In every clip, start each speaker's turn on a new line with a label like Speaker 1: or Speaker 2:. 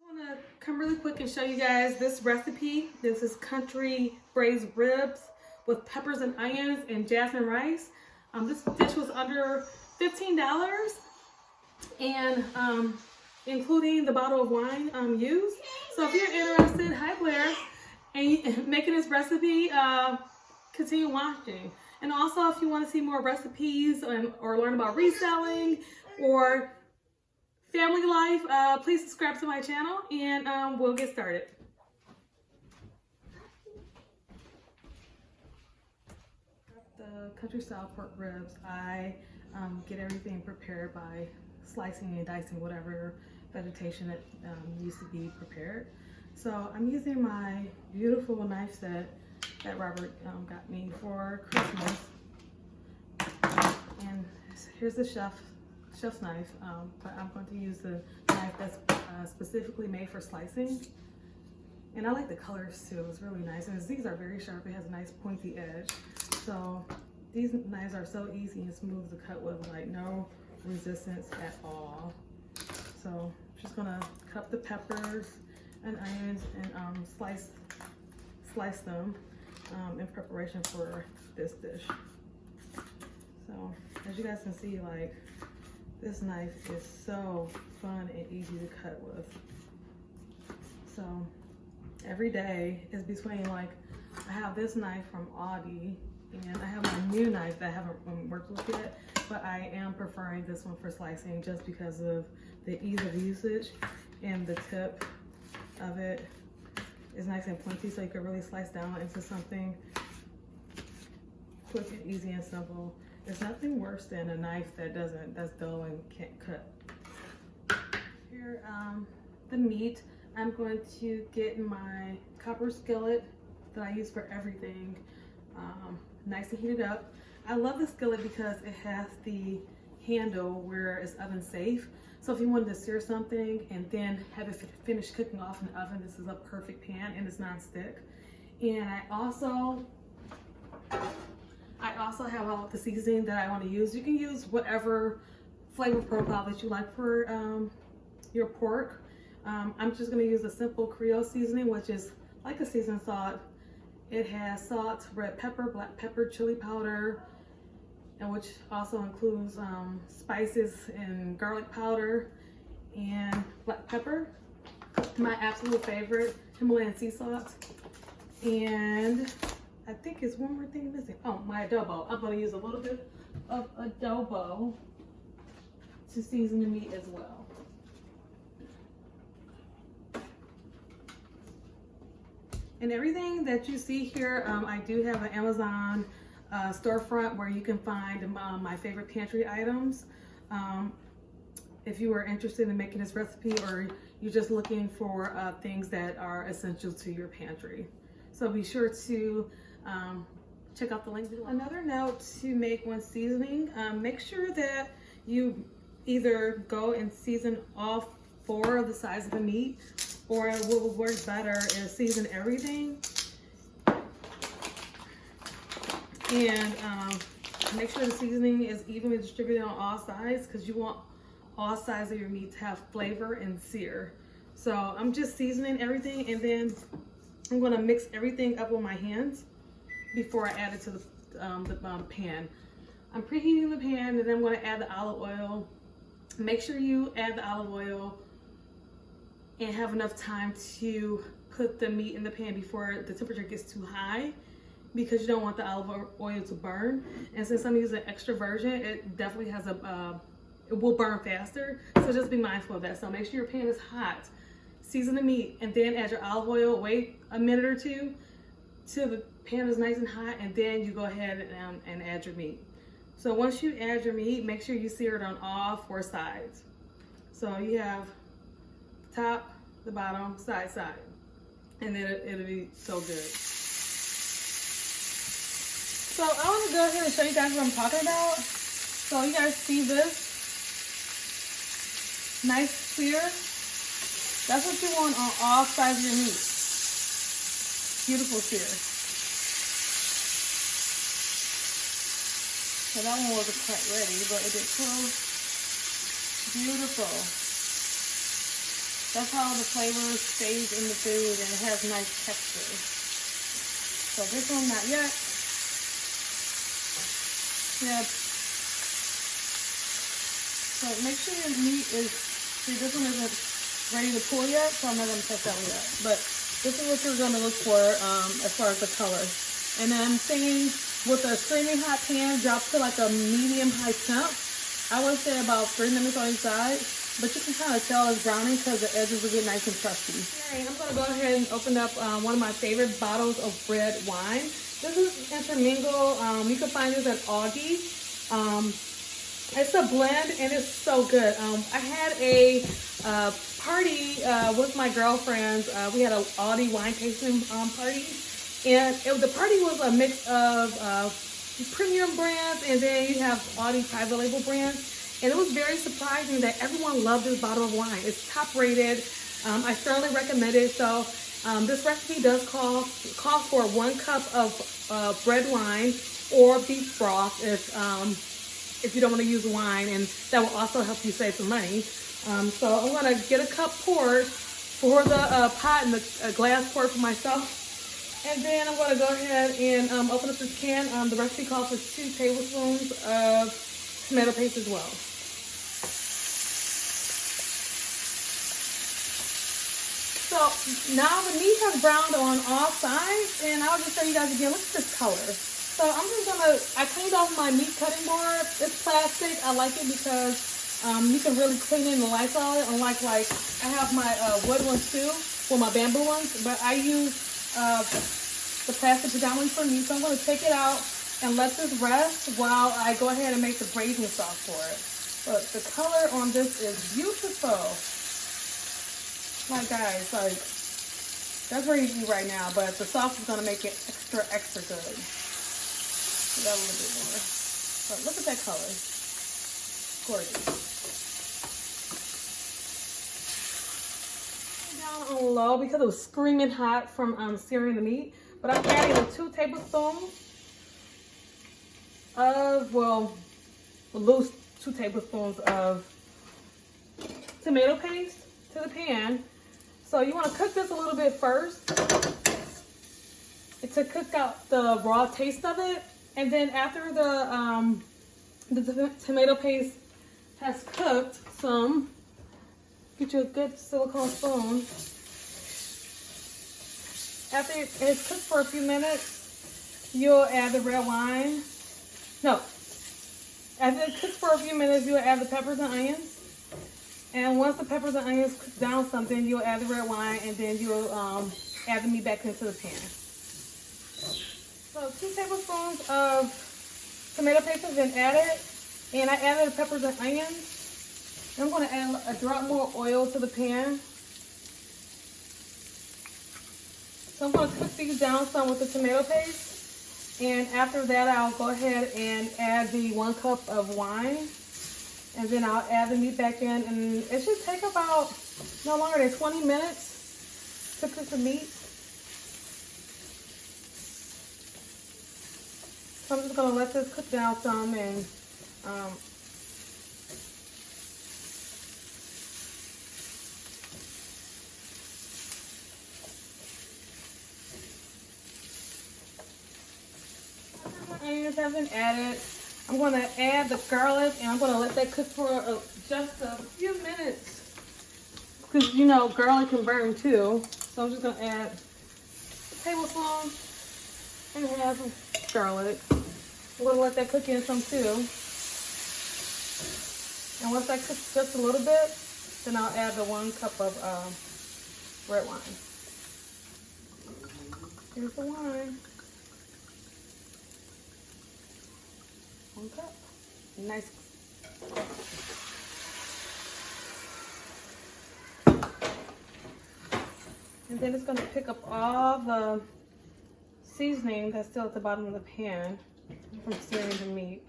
Speaker 1: I'm gonna come really quick and show you guys this recipe. This is country braised ribs with peppers and onions and jasmine rice. This dish was under $15 and including the bottle of wine used. So if you're interested, hi Blair, and making this recipe, continue watching. And also if you want to see more recipes or learn about reselling or family life, please subscribe to my channel and we'll get started. The country style pork ribs, I get everything prepared by slicing and dicing whatever vegetation that needs to be prepared. So I'm using my beautiful knife set that Robert got me for Christmas. And here's the chef's knife, but I'm going to use the knife that's specifically made for slicing. And I like the colors too, it's really nice. And these are very sharp, it has a nice pointy edge. So these knives are so easy and smooth to cut with, like no resistance at all. So I'm just gonna cut the peppers and onions and slice them in preparation for this dish. So as you guys can see, like this knife is so fun and easy to cut with. So every day is between, like, I have this knife from Aldi and I have my new knife that I haven't worked with yet, but I am preferring this one for slicing just because of the ease of usage, and the tip of it is nice and pointy, so you can really slice down into something quick and easy and simple. There's nothing worse than a knife that's dull and can't cut. Here, the meat, I'm going to get my copper skillet that I use for everything, nice and heated up. I love the skillet because it has the handle where it's oven safe. So if you wanted to sear something and then have it finish cooking off in the oven, this is a perfect pan, and it's non-stick. And I also have all the seasoning that I want to use. You can use whatever flavor profile that you like for your pork. I'm just going to use a simple Creole seasoning, which is like a seasoned salt. It has salt, red pepper, black pepper, chili powder, and which also includes spices and garlic powder and black pepper. My absolute favorite, Himalayan sea salt. And I think it's one more thing missing. Oh, my adobo. I'm going to use a little bit of adobo to season the meat as well. And everything that you see here, I do have an Amazon storefront where you can find my favorite pantry items. If you are interested in making this recipe, or you're just looking for things that are essential to your pantry. So be sure to check out the link below. Another note to make when seasoning, make sure that you either go and season all 4 of the sides of the meat, or what will work better is season everything. And make sure the seasoning is evenly distributed on all sides, because you want all sides of your meat to have flavor and sear. So I'm just seasoning everything, and then I'm gonna mix everything up with my hands before I add it to the pan. I'm preheating the pan, and then I'm gonna add the olive oil. Make sure you add the olive oil and have enough time to put the meat in the pan before the temperature gets too high, because you don't want the olive oil to burn. And since I'm using extra virgin, it definitely has it will burn faster. So just be mindful of that. So make sure your pan is hot. Season the meat and then add your olive oil. Wait a minute or two till the pan is nice and hot, and then you go ahead and add your meat. So once you add your meat, make sure you sear it on all 4 sides. So you have top, the bottom, side, and then it'll be so good. So I want to go ahead and show you guys what I'm talking about. So you guys see this nice sear? That's what you want on all sides of your meat. Beautiful sear. So that one wasn't quite ready, but it did so beautiful. That's how the flavor stays in the food and it has nice texture. So this one, not yet. Yeah. So make sure your meat is, see this one isn't ready to pull yet, so I'm not going to touch that one yet. But this is what you're going to look for as far as the color. And then same with a screaming hot pan, drop to like a medium high temp. I would say about 3 minutes on each side. But you can kind of tell it's browning because the edges will get nice and crusty. All right, I'm going to go ahead and open up one of my favorite bottles of red wine. This is Intermingle. You can find this at Aldi. It's a blend and it's so good. I had a party with my girlfriends. We had an Aldi wine tasting party. And the party was a mix of premium brands and then you have Aldi private label brands. And it was very surprising that everyone loved this bottle of wine. It's top rated. I certainly recommend it. So this recipe does call for 1 cup of red wine or beef broth if you don't want to use wine, and that will also help you save some money. So I'm going to get a cup poured for the pot and a glass poured for myself. And then I'm going to go ahead and open up this can. The recipe calls for 2 tablespoons of tomato paste as well. So now the meat has browned on all sides, and I'll just show you guys again. Look at this color. So I'm just gonna, I cleaned off my meat cutting board. It's plastic. I like it because you can really clean it in the Lysol. Unlike like, I have my wood ones too, well my bamboo ones, but I use the plastic predominantly for meat. So I'm gonna take it out and let this rest while I go ahead and make the braising sauce for it. But the color on this is beautiful. My guys, like, that's very easy right now, but the sauce is gonna make it extra good. So that a little bit more. But look at that color. Gorgeous. Down on low because it was screaming hot from searing the meat. But I'm adding 2 tablespoons of, well, loose 2 tablespoons of tomato paste to the pan. So you want to cook this a little bit first to cook out the raw taste of it, and then after the tomato paste has cooked some, get you a good silicone spoon. After it's cooked for a few minutes, you'll add the red wine. No, after it cooks for a few minutes, you'll add the peppers and onions. And once the peppers and onions cook down something, you'll add the red wine, and then you'll add the meat back into the pan. So 2 tablespoons of tomato paste has been added, and I added the peppers and onions. And I'm going to add a drop more oil to the pan. So I'm going to cook these down some with the tomato paste, and after that I'll go ahead and add the 1 cup of wine. And then I'll add the meat back in, and it should take about no longer than 20 minutes to cook the meat. So I'm just going to let this cook down some, and onions have been added. I'm going to add the garlic, and I'm going to let that cook for just a few minutes. Because, you know, garlic can burn too. So I'm just going to add a tablespoon and a half of garlic. I'm going to let that cook in some too. And once that cooks just a little bit, then I'll add the 1 cup of red wine. Here's the wine. 1 cup. Nice. And then it's going to pick up all the seasoning that's still at the bottom of the pan from searing the meat.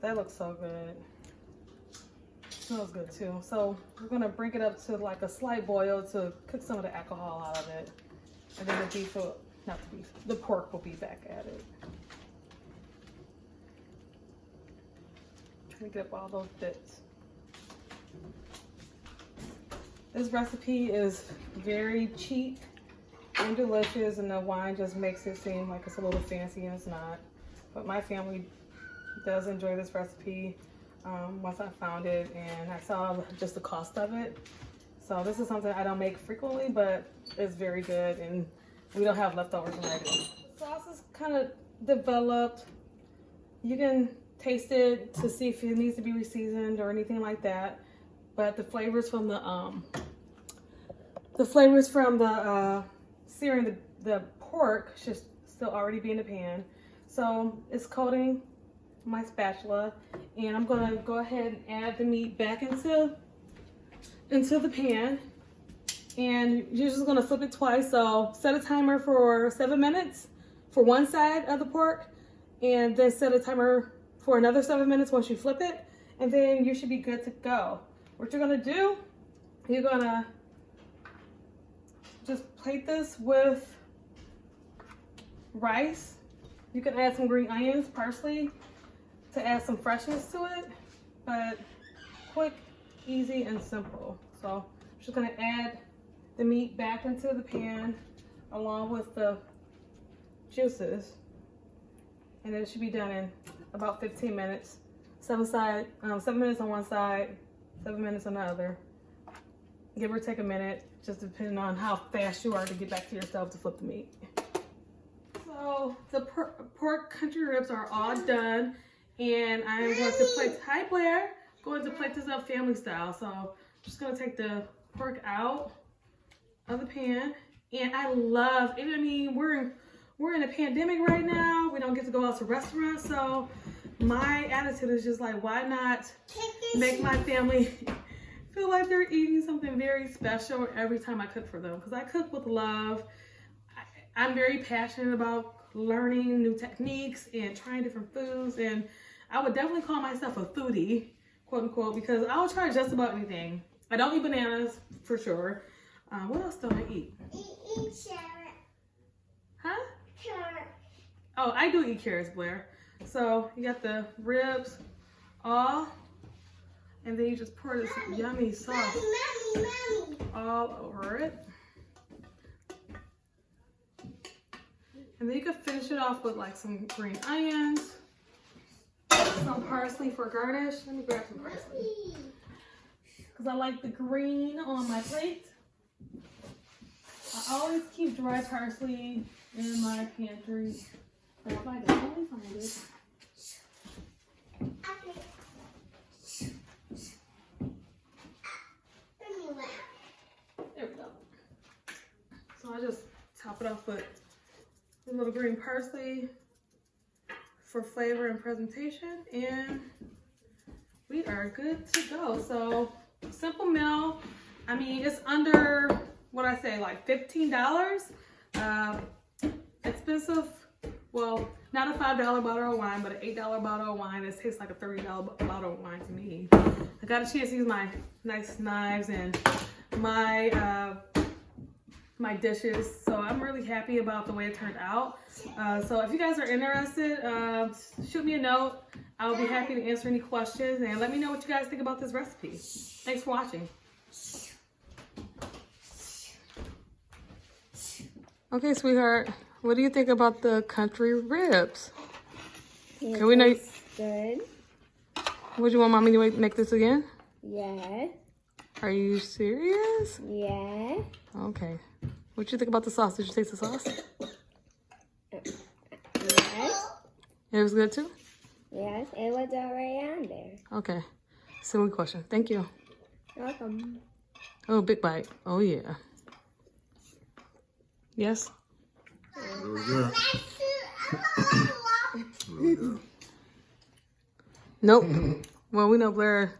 Speaker 1: That looks so good. Smells good too. So we're going to bring it up to like a slight boil to cook some of the alcohol out of it. And then the beef will, not the beef, the pork will be back at it. Trying to get up all those bits. This recipe is very cheap and delicious, and the wine just makes it seem like it's a little fancy, and it's not. But my family does enjoy this recipe once I found it and I saw just the cost of it. So this is something I don't make frequently, but it's very good, and we don't have leftovers when I do. The sauce is kind of developed. You can taste it to see if it needs to be reseasoned or anything like that. But the flavors from the searing the pork should still already be in the pan. So it's coating my spatula, and I'm gonna go ahead and add the meat back into the pan, and you're just gonna flip it twice. So set a timer for 7 minutes for one side of the pork, and then set a timer for another 7 minutes once you flip it, and then you should be good to go. What you're gonna do, you're gonna just plate this with rice. You can add some green onions, parsley, to add some freshness to it, but quick, easy, and simple. So I'm just gonna add the meat back into the pan along with the juices, and it should be done in about 15 minutes. 7 minutes on one side, 7 minutes on the other. Give or take a minute, just depending on how fast you are to get back to yourself to flip the meat. So the pork country ribs are all done, and I'm going to plate. Hi Blair, going to plate this up family style. So I'm just gonna take the pork out of the pan, and I love it. I mean, we're in a pandemic right now. We don't get to go out to restaurants, so my attitude is just like, why not make my family feel like they're eating something very special every time I cook for them? Because I cook with love. I'm very passionate about learning new techniques and trying different foods, and I would definitely call myself a foodie, quote unquote, because I'll try just about anything. I don't eat bananas for sure. What else don't I eat?
Speaker 2: Eat carrot.
Speaker 1: Huh?
Speaker 2: Carrot.
Speaker 1: Oh, I do eat carrots, Blair. So you got the ribs all, and then you just pour this yummy sauce all over it. And then you can finish it off with like some green onions, some parsley for garnish. Let me grab some parsley, because I like the green on my plate. I always keep dry parsley in my pantry. But if I can only find it. There we go. So I just top it off with a little green parsley for flavor and presentation, and we are good to go. So simple meal. I mean, it's under, what I say, like $15. Expensive. Well, not a $5 bottle of wine, but an $8 bottle of wine. It tastes like a $30 bottle of wine to me. I got a chance to use my nice knives and my my dishes, so I'm really happy about the way it turned out. So if you guys are interested, shoot me a note. I'll be happy to answer any questions, and let me know what you guys think about this recipe. Thanks for watching. Okay, sweetheart, what do you think about the country ribs? Can we know?
Speaker 2: Good.
Speaker 1: Would you want mommy to make this again?
Speaker 2: Yeah.
Speaker 1: Are you serious?
Speaker 2: Yeah.
Speaker 1: Okay. What you think about the sauce? Did you taste the sauce?
Speaker 2: Yes.
Speaker 1: It was good too?
Speaker 2: Yes, it was already on there.
Speaker 1: Okay. Silly question. Thank you.
Speaker 2: Welcome.
Speaker 1: Oh, big bite. Oh, yeah. Yes?
Speaker 3: Really good. Really good.
Speaker 1: Nope. Well, we know Blair